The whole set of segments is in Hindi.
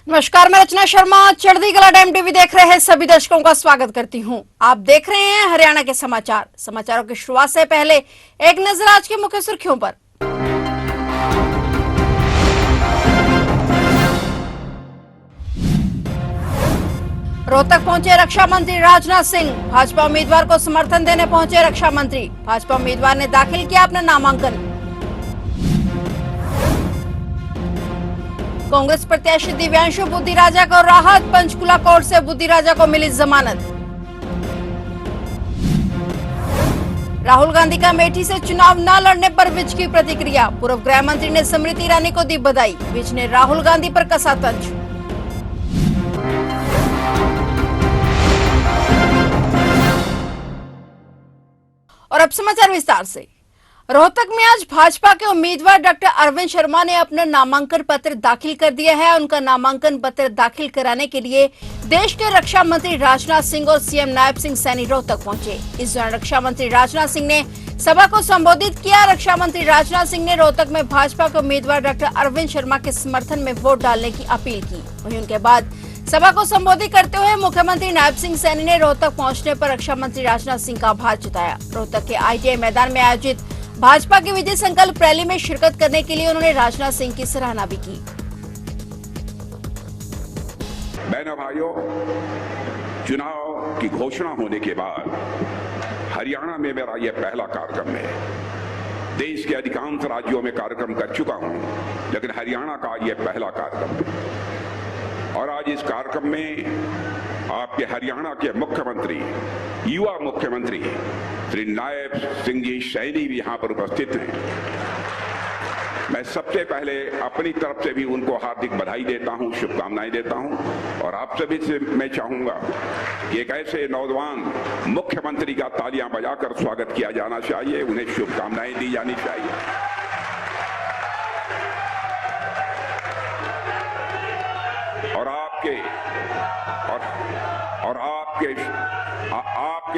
नमस्कार, मैं रचना शर्मा चढ़ती कला टाइम टीवी देख रहे हैं सभी दर्शकों का स्वागत करती हूं। आप देख रहे हैं हरियाणा के समाचारों की शुरुआत से पहले एक नजर आज के मुख्य सुर्खियों पर। रोहतक पहुंचे रक्षा मंत्री राजनाथ सिंह। भाजपा उम्मीदवार को समर्थन देने पहुंचे रक्षा मंत्री। भाजपा उम्मीदवार ने दाखिल किया अपना नामांकन। कांग्रेस प्रत्याशी दिव्यांशु बुद्धिराजा को राहत। पंचकुला कोर्ट से बुद्धिराजा को मिली जमानत। राहुल गांधी का अमेठी से चुनाव न लड़ने पर विज की प्रतिक्रिया। पूर्व गृह मंत्री ने स्मृति ईरानी को दी बधाई। विज ने राहुल गांधी पर कसा तंज। और अब समाचार विस्तार से। रोहतक में आज भाजपा के उम्मीदवार डॉक्टर अरविंद शर्मा ने अपना नामांकन पत्र दाखिल कर दिया है। उनका नामांकन पत्र दाखिल कराने के लिए देश के रक्षा मंत्री राजनाथ सिंह और सीएम नायब सिंह सैनी रोहतक पहुंचे। इस दौरान रक्षा मंत्री राजनाथ सिंह ने सभा को संबोधित किया। रक्षा मंत्री राजनाथ सिंह ने रोहतक में भाजपा के उम्मीदवार डॉक्टर अरविंद शर्मा के समर्थन में वोट डालने की अपील की। वहीं उनके बाद सभा को संबोधित करते हुए मुख्यमंत्री नायब सिंह सैनी ने रोहतक पहुंचने पर रक्षा मंत्री राजनाथ सिंह का आभार जताया। रोहतक के ITI मैदान में आयोजित भाजपा की विजय संकल्प रैली में शिरकत करने के लिए उन्होंने राजनाथ सिंह की सराहना भी की। बहनों भाइयों, चुनाव की घोषणा होने के बाद हरियाणा में मेरा यह पहला कार्यक्रम है। देश के अधिकांश राज्यों में कार्यक्रम कर चुका हूं, लेकिन हरियाणा का यह पहला कार्यक्रम है। और आज इस कार्यक्रम में आपके हरियाणा के मुख्यमंत्री, युवा मुख्यमंत्री श्री नायब सिंह जी सैनी भी यहां पर उपस्थित हैं। मैं सबसे पहले अपनी तरफ से भी उनको हार्दिक बधाई देता हूं, शुभकामनाएं देता हूं। और आप सभी से मैं चाहूंगा कि एक ऐसे नौजवान मुख्यमंत्री का तालियां बजाकर स्वागत किया जाना चाहिए, उन्हें शुभकामनाएं दी जानी चाहिए। और आपके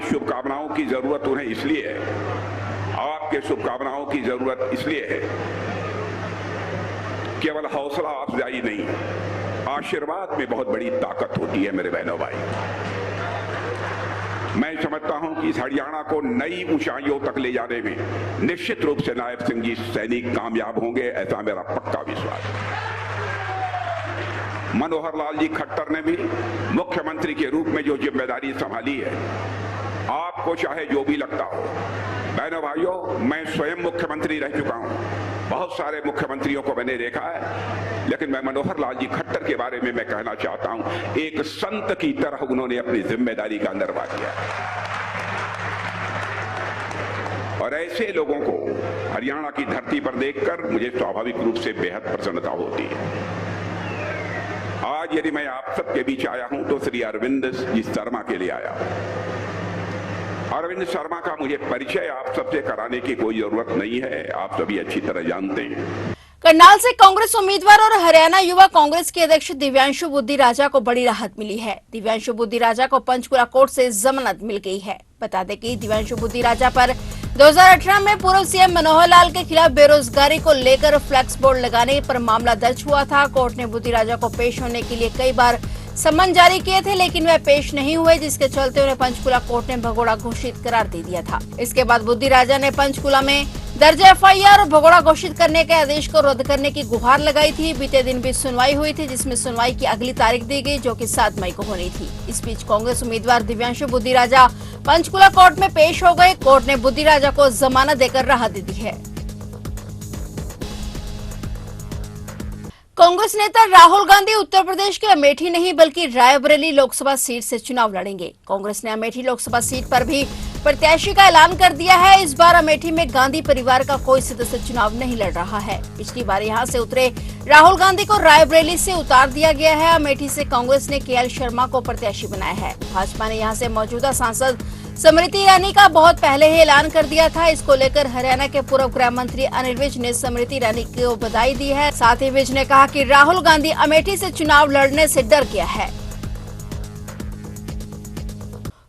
शुभकामनाओं की जरूरत उन्हें इसलिए है, आपके शुभकामनाओं की जरूरत इसलिए है, केवल हौसला अफजाई नहीं, आशीर्वाद में बहुत बड़ी ताकत होती है मेरे बहनों भाई। मैं समझता हूं कि इस हरियाणा को नई ऊंचाइयों तक ले जाने में निश्चित रूप से नायब सिंह जी सैनी कामयाब होंगे, ऐसा मेरा पक्का विश्वास है। मनोहर लाल जी खट्टर ने भी मुख्यमंत्री के रूप में जो जिम्मेदारी संभाली है, आपको चाहे जो भी लगता हो, बहनों भाइयों, मैं स्वयं मुख्यमंत्री रह चुका हूं, बहुत सारे मुख्यमंत्रियों को मैंने देखा है, लेकिन मैं मनोहर लाल जी खट्टर के बारे में मैं कहना चाहता हूं, एक संत की तरह उन्होंने अपनी जिम्मेदारी का निर्वाह किया। और ऐसे लोगों को हरियाणा की धरती पर देखकर मुझे स्वाभाविक रूप से बेहद प्रसन्नता होती है। आज यदि मैं आप सबके बीच आया हूं तो श्री अरविंद जी शर्मा के लिए आया। अरविंद शर्मा का मुझे परिचय आप सबसे कराने की कोई जरूरत नहीं है, आप सभी अच्छी तरह जानते हैं। करनाल से कांग्रेस उम्मीदवार और हरियाणा युवा कांग्रेस के अध्यक्ष दिव्यांशु बुद्धिराजा को बड़ी राहत मिली है। दिव्यांशु बुद्धिराजा को पंचकुला कोर्ट से जमानत मिल गई है। बता दें कि दिव्यांशु बुद्धिराजा पर 2018 में पूर्व सीएम मनोहर लाल के खिलाफ बेरोजगारी को लेकर फ्लैक्स बोर्ड लगाने पर मामला दर्ज हुआ था। कोर्ट ने बुद्धिराजा को पेश होने के लिए कई बार सम्मन जारी किए थे, लेकिन वह पेश नहीं हुए, जिसके चलते उन्हें पंचकुला कोर्ट ने भगोड़ा घोषित करार दे दिया था। इसके बाद बुद्धिराजा ने पंचकुला में दर्ज FIR और भगोड़ा घोषित करने के आदेश को रद्द करने की गुहार लगाई थी। बीते दिन भी सुनवाई हुई थी, जिसमें सुनवाई की अगली तारीख दी गई, जो कि 7 मई को होनी थी। इस बीच कांग्रेस उम्मीदवार दिव्यांशु बुद्धिराजा पंचकुला कोर्ट में पेश हो गए। कोर्ट ने बुद्धिराजा को जमानत देकर राहत दे दी है। कांग्रेस नेता राहुल गांधी उत्तर प्रदेश के अमेठी नहीं बल्कि रायबरेली लोकसभा सीट से चुनाव लड़ेंगे। कांग्रेस ने अमेठी लोकसभा सीट पर भी प्रत्याशी का ऐलान कर दिया है। इस बार अमेठी में गांधी परिवार का कोई सदस्य चुनाव नहीं लड़ रहा है। पिछली बार यहां से उतरे राहुल गांधी को रायबरेली से उतार दिया गया है। अमेठी से कांग्रेस ने KL शर्मा को प्रत्याशी बनाया है। भाजपा ने यहां से मौजूदा सांसद स्मृति ईरानी का बहुत पहले ही ऐलान कर दिया था। इसको लेकर हरियाणा के पूर्व गृह मंत्री अनिल विज ने स्मृति ईरानी को बधाई दी है। साथ ही विज ने कहा कि राहुल गांधी अमेठी से चुनाव लड़ने से डर गया है।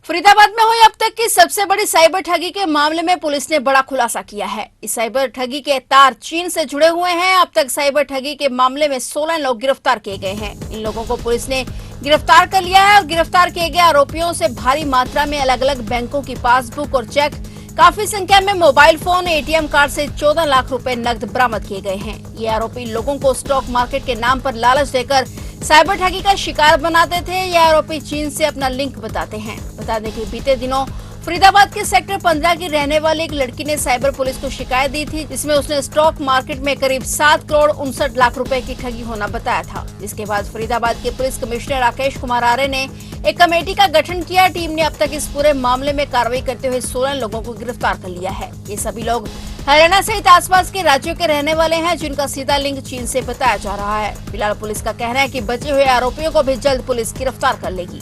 फरीदाबाद में हुई अब तक की सबसे बड़ी साइबर ठगी के मामले में पुलिस ने बड़ा खुलासा किया है। इस साइबर ठगी के तार चीन से जुड़े हुए हैं। अब तक साइबर ठगी के मामले में 16 लोग गिरफ्तार किए गए हैं। इन लोगों को पुलिस ने गिरफ्तार कर लिया है और गिरफ्तार किए गए आरोपियों से भारी मात्रा में अलग अलग बैंकों की पासबुक और चेक, काफी संख्या में मोबाइल फोन, एटीएम कार्ड से 14 लाख रुपए नकद बरामद किए गए हैं। ये आरोपी लोगों को स्टॉक मार्केट के नाम पर लालच देकर साइबर ठगी का शिकार बनाते थे। ये आरोपी चीन से अपना लिंक बताते हैं। बता दें कि बीते दिनों फरीदाबाद के सेक्टर 15 की रहने वाली एक लड़की ने साइबर पुलिस को शिकायत दी थी, जिसमें उसने स्टॉक मार्केट में करीब 7 करोड़ 59 लाख रुपए की ठगी होना बताया था। जिसके बाद फरीदाबाद के पुलिस कमिश्नर राकेश कुमार आर्य ने एक कमेटी का गठन किया। टीम ने अब तक इस पूरे मामले में कार्रवाई करते हुए 16 लोगों को गिरफ्तार कर लिया है। ये सभी लोग हरियाणा सहित आसपास के राज्यों के रहने वाले हैं, जिनका सीधा लिंक चीन से बताया जा रहा है। फिलहाल पुलिस का कहना है कि बचे हुए आरोपियों को भी जल्द पुलिस गिरफ्तार कर लेगी।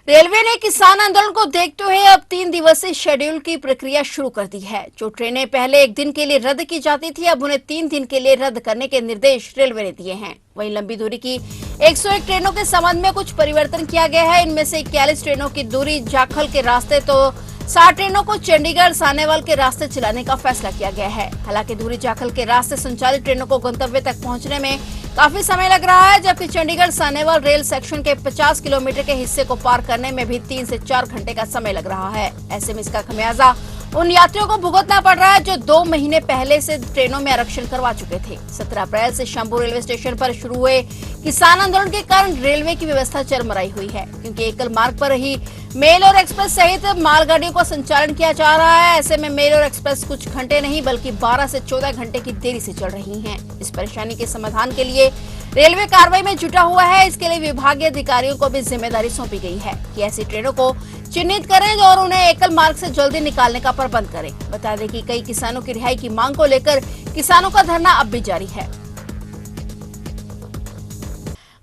रेलवे ने किसान आंदोलन को देखते हुए अब 3 दिवसीय शेड्यूल की प्रक्रिया शुरू कर दी है। जो ट्रेनें पहले 1 दिन के लिए रद्द की जाती थी, अब उन्हें 3 दिन के लिए रद्द करने के निर्देश रेलवे ने दिए हैं। वहीं लंबी दूरी की 101 ट्रेनों के संबंध में कुछ परिवर्तन किया गया है। इनमें से 41 ट्रेनों की दूरी जाखल के रास्ते तो 60 ट्रेनों को चंडीगढ़ सानेवाल के रास्ते चलाने का फैसला किया गया है। हालांकि दूरी जाखल के रास्ते संचालित ट्रेनों को गंतव्य तक पहुंचने में काफी समय लग रहा है, जबकि चंडीगढ़ सानेवाल रेल सेक्शन के 50 किलोमीटर के हिस्से को पार करने में भी 3 से 4 घंटे का समय लग रहा है। ऐसे में इसका खमियाजा उन यात्रियों को भुगतना पड़ रहा है जो 2 महीने पहले से ट्रेनों में आरक्षण करवा चुके थे। 17 अप्रैल से शंभू रेलवे स्टेशन पर शुरू हुए किसान आंदोलन के कारण रेलवे की व्यवस्था चरमराई हुई है, क्योंकि एकल मार्ग पर ही मेल और एक्सप्रेस सहित मालगाड़ियों का संचालन किया जा रहा है। ऐसे में मेल और एक्सप्रेस कुछ घंटे नहीं बल्कि 12 से 14 घंटे की देरी से चल रही हैं। इस परेशानी के समाधान के लिए रेलवे कार्रवाई में जुटा हुआ है। इसके लिए विभागीय अधिकारियों को भी जिम्मेदारी सौंपी गई है कि ऐसी ट्रेनों को चिन्हित करें और उन्हें एकल मार्ग से जल्दी निकालने का प्रबंध करें। बता दें कि कई किसानों की रिहाई की मांग को लेकर किसानों का धरना अब भी जारी है।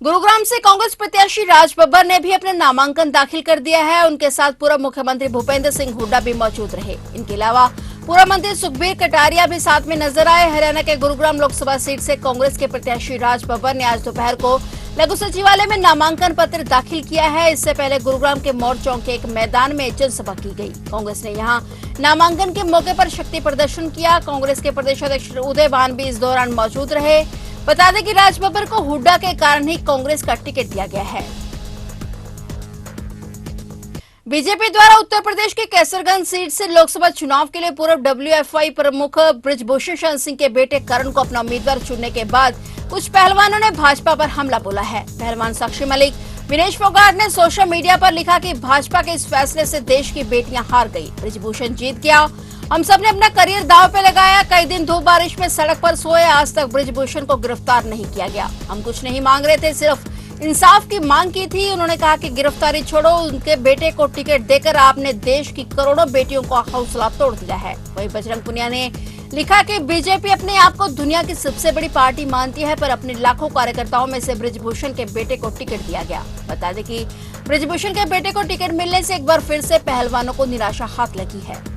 गुरुग्राम से कांग्रेस प्रत्याशी राज बब्बर ने भी अपना नामांकन दाखिल कर दिया है। उनके साथ पूर्व मुख्यमंत्री भूपेंद्र सिंह हुड्डा भी मौजूद रहे। इनके अलावा पूर्व मंत्री सुखबीर कटारिया भी साथ में नजर आए। हरियाणा के गुरुग्राम लोकसभा सीट से कांग्रेस के प्रत्याशी राज बब्बर ने आज दोपहर को लघु सचिवालय में नामांकन पत्र दाखिल किया है। इससे पहले गुरुग्राम के मोर चौक के एक मैदान में जनसभा की गई। कांग्रेस ने यहां नामांकन के मौके पर शक्ति प्रदर्शन किया। कांग्रेस के प्रदेश अध्यक्ष उदय भान भी इस दौरान मौजूद रहे। बता दें कि राज बब्बर को हुड्डा के कारण ही कांग्रेस का टिकट दिया गया है। बीजेपी द्वारा उत्तर प्रदेश के कैसरगंज सीट से लोकसभा चुनाव के लिए पूर्व डब्ल्यूएफआई प्रमुख बृजभूषण शरण सिंह के बेटे करण को अपना उम्मीदवार चुनने के बाद कुछ पहलवानों ने भाजपा पर हमला बोला है। पहलवान साक्षी मलिक, विनेश फोगाट ने सोशल मीडिया पर लिखा कि भाजपा के इस फैसले से देश की बेटियां हार गई, बृजभूषण जीत गया। हम सब ने अपना करियर दांव पे लगाया। कई दिन धूप बारिश में सड़क पर सोए, आज तक बृजभूषण को गिरफ्तार नहीं किया गया। हम कुछ नहीं मांग रहे थे, सिर्फ इंसाफ की मांग की थी। उन्होंने कहा कि गिरफ्तारी छोड़ो, उनके बेटे को टिकट देकर आपने देश की करोड़ों बेटियों का हौसला तोड़ दिया है। वहीं बजरंग पुनिया ने लिखा कि बीजेपी अपने आप को दुनिया की सबसे बड़ी पार्टी मानती है, पर अपने लाखों कार्यकर्ताओं में से बृजभूषण के बेटे को टिकट दिया गया। बता दें कि बृजभूषण के बेटे को टिकट मिलने से एक बार फिर से पहलवानों को निराशा हाथ लगी है।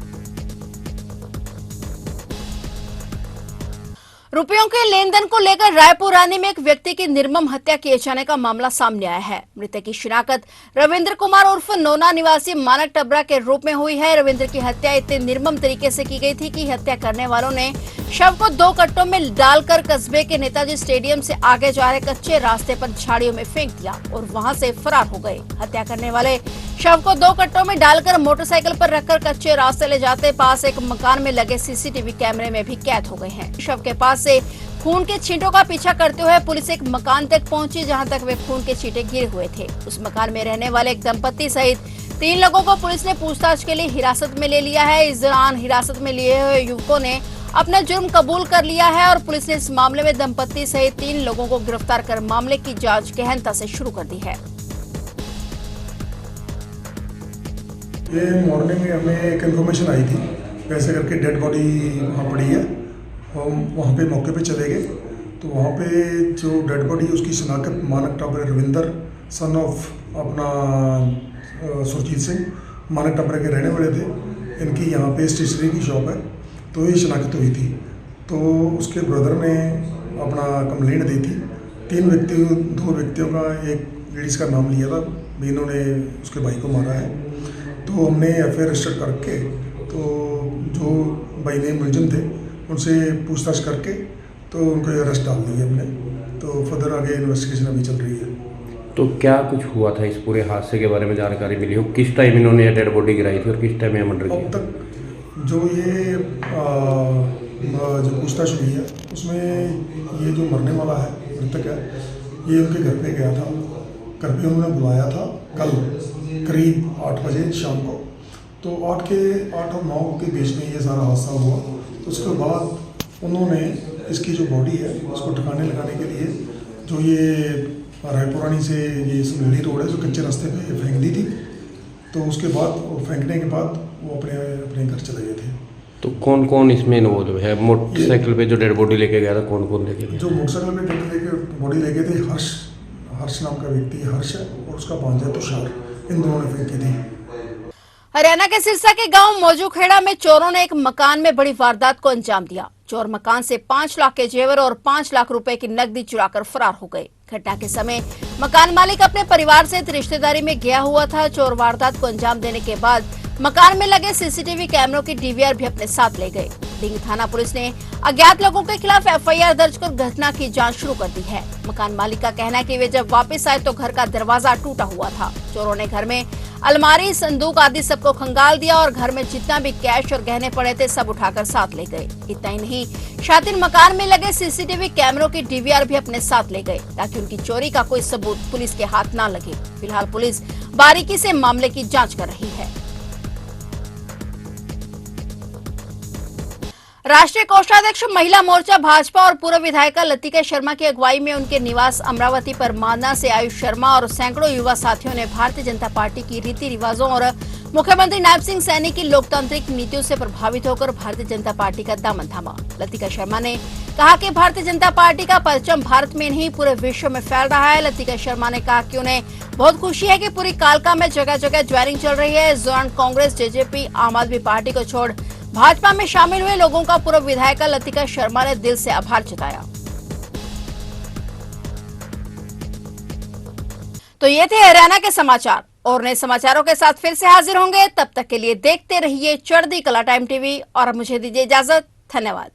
रुपयों के लेन देन को लेकर रायपुर रानी में एक व्यक्ति की निर्मम हत्या किए जाने का मामला सामने आया है। मृतक की शिनाख्त रविंद्र कुमार उर्फ नोना निवासी मानक टबरा के रूप में हुई है। रविंद्र की हत्या इतने निर्मम तरीके से की गई थी कि हत्या करने वालों ने शव को 2 कट्टों में डालकर कस्बे के नेताजी स्टेडियम से आगे जा रहे कच्चे रास्ते पर झाड़ियों में फेंक दिया और वहां से फरार हो गए। हत्या करने वाले शव को 2 कट्टों में डालकर मोटरसाइकिल पर रखकर कच्चे रास्ते ले जाते पास एक मकान में लगे सीसीटीवी कैमरे में भी कैद हो गए हैं। शव के पास से खून के छींटों का पीछा करते हुए पुलिस एक मकान तक पहुंची, जहां तक वे खून के छींटे गिरे हुए थे। उस मकान में रहने वाले एक दंपत्ति सहित 3 लोगों को पुलिस ने पूछताछ के लिए हिरासत में ले लिया है। इस दौरान हिरासत में लिए हुए युवकों ने अपना जुर्म कबूल कर लिया है और पुलिस ने इस मामले में दंपत्ति सहित 3 लोगों को गिरफ्तार कर मामले की जांच गहनता से शुरू कर दी है। ये मॉर्निंग में हमें एक इन्फॉर्मेशन आई थी, वैसे करके डेड बॉडी वहाँ पड़ी है। हम वहाँ पे मौके पे चले गए तो वहाँ पे जो डेड बॉडी है उसकी शिनाख्त मानक टाबरे रविंदर सन ऑफ अपना सुरजीत सिंह मानक टाबरे के रहने वाले थे। इनकी यहाँ पे स्टेशनरी की शॉप है, तो ये शिनाख्त हुई थी। तो उसके ब्रदर ने अपना कंप्लेंट दी थी दो व्यक्तियों का, एक लेडीज़ का नाम लिया था, इन्होंने उसके भाई को मारा है। तो हमने एफआईआर रजिस्टर करके, तो जो भाई ने मुलजिम थे उनसे पूछताछ करके तो उनको अरेस्ट डाल दिया हमने। तो फर्दर आगे इन्वेस्टिगेशन अभी चल रही है। तो क्या कुछ हुआ था, इस पूरे हादसे के बारे में जानकारी मिली हो? किस टाइम इन्होंने ये डेड बॉडी गिराई थी और किस टाइम ये मर्डर अब किया? तक जो ये जो पूछताछ हुई है उसमें ये जो मरने वाला है, मृतक है, ये उनके घर पे गया था। घर पे उन्होंने बुलाया था कल करीब 8 बजे शाम को। तो 8 और 9 के बीच में ये सारा हादसा हुआ। तो उसके बाद उन्होंने इसकी जो बॉडी है उसको ठिकाने लगाने के लिए जो ये रायपुरानी से ये सुनहरी रोड है, जो कच्चे रास्ते पे फेंक दी थी। तो उसके बाद फेंकने के बाद वो अपने घर चले गए थे। तो कौन कौन इसमें इन्वॉल्व है? मोटरसाइकिल पे जो डेड बॉडी लेके गया था, कौन कौन लेके गया? जो मोटरसाइकिल पे बॉडी लेके थे, हर्ष नाम का व्यक्ति हर्ष है, और उसका भांजा तुषार, इन दोनों ने फेंकी थी। हरियाणा के सिरसा के गांव मौजूखेड़ा में चोरों ने एक मकान में बड़ी वारदात को अंजाम दिया। चोर मकान से 5 लाख के जेवर और 5 लाख रुपए की नकदी चुराकर फरार हो गए। घटना के समय मकान मालिक अपने परिवार सहित रिश्तेदारी में गया हुआ था। चोर वारदात को अंजाम देने के बाद मकान में लगे सीसीटीवी कैमरों की डीवीआर भी अपने साथ ले गए। डिंग थाना पुलिस ने अज्ञात लोगों के खिलाफ एफआईआर दर्ज कर घटना की जांच शुरू कर दी है। मकान मालिक का कहना है कि वे जब वापस आए तो घर का दरवाजा टूटा हुआ था। चोरों ने घर में अलमारी, संदूक आदि सबको खंगाल दिया और घर में जितना भी कैश और गहने पड़े थे सब उठाकर साथ ले गए। इतना ही नहीं, शातिर मकान में लगे सीसीटीवी कैमरों की डीवीआर भी अपने साथ ले गए ताकि उनकी चोरी का कोई सबूत पुलिस के हाथ न लगे। फिलहाल पुलिस बारीकी से मामले की जांच कर रही है। राष्ट्रीय कोषाध्यक्ष महिला मोर्चा भाजपा और पूर्व विधायिका लतिका शर्मा की अगुवाई में उनके निवास अमरावती पर मानना से आयुष शर्मा और सैकड़ों युवा साथियों ने भारतीय जनता पार्टी की रीति रिवाजों और मुख्यमंत्री नायब सिंह सैनी की लोकतांत्रिक नीतियों से प्रभावित होकर भारतीय जनता पार्टी का दामन थामा। लतिका शर्मा ने कहा कि भारतीय जनता पार्टी का परचम भारत में नहीं पूरे विश्व में फैल रहा है। लतिका शर्मा ने कहा कि उन्हें बहुत खुशी है कि पूरी कालका में जगह जगह ज्वाइनिंग चल रही है। इस दौरान कांग्रेस, जेजेपी, आम आदमी पार्टी को छोड़ भाजपा में शामिल हुए लोगों का पूर्व विधायिका लतिका शर्मा ने दिल से आभार जताया। तो ये थे हरियाणा के समाचार, और नए समाचारों के साथ फिर से हाजिर होंगे। तब तक के लिए देखते रहिए चढ़ती कला टाइम टीवी, और मुझे दीजिए इजाजत। धन्यवाद।